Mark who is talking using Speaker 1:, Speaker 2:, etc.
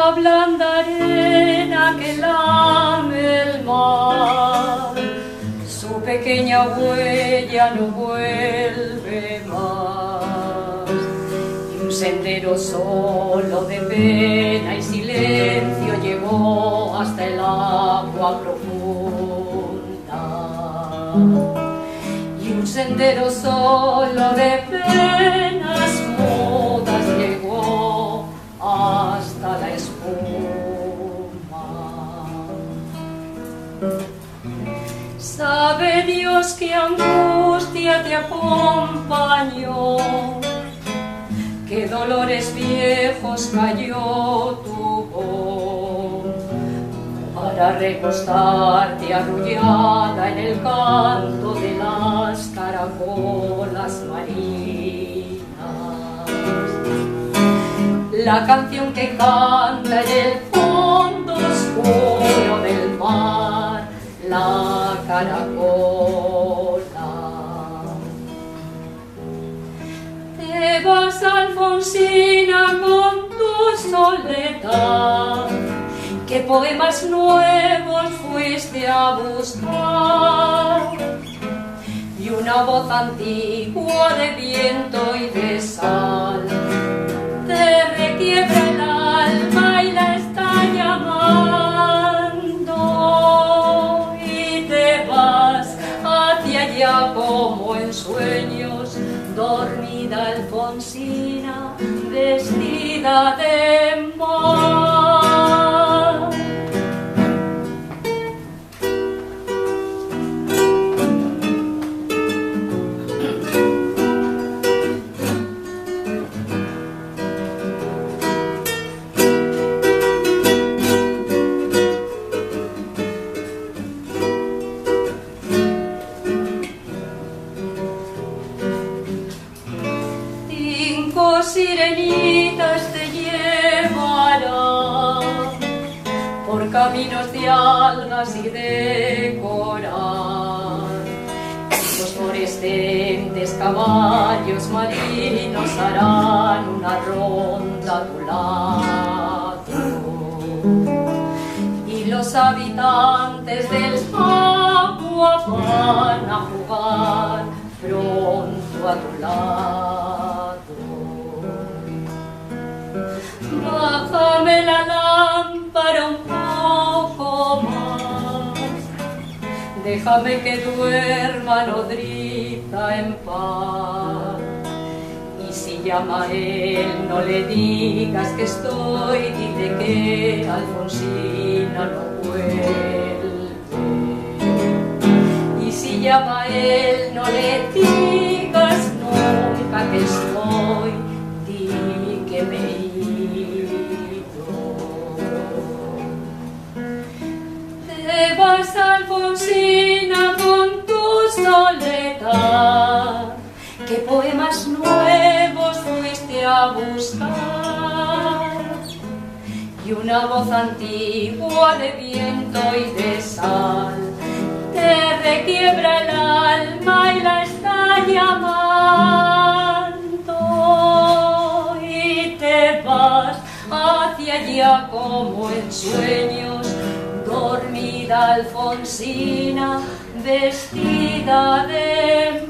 Speaker 1: la blanda arena que lame el mar, su pequeña huella no vuelve más. Y un sendero solo de pena y silencio llegó hasta el agua profunda. Y un sendero solo de penas mudas llegó hasta la espuma. Sabe Dios qué angustia te acompañó, qué dolores viejos cayó tu voz, para recostarte arrullada en el canto de las caracolas marinas. La canción que canta en el fondo oscuro del mar, la caracola. Te vas, Alfonsina, con tu soledad, ¿qué poemas nuevos fuiste a buscar? Y una voz antigua de viento y de sal te requiebra el alma y la está llamando, y te vas hacia allá como en sueños, dormida Alfonsina, vestida de mar. Sirenitas te llevarán por caminos de algas y de coral. Los fluorescentes caballos marinos harán una ronda a tu lado, y los habitantes del agua van a jugar pronto a tu lado. Bájame la lámpara un poco más, déjame que duerma nodriza en paz. Y si llama él, no le digas que estoy, dile que Alfonsina no vuelve. Y si llama él, no le digas nunca que estoy, di que me he ido. Te vas, Alfonsina, con tu soledad, ¿qué poemas nuevos fuiste a buscar? Y una voz antigua de viento y de sal te requiebra el alma y la está llamando, y te vas hacia allá como en sueños, dormida Alfonsina, vestida de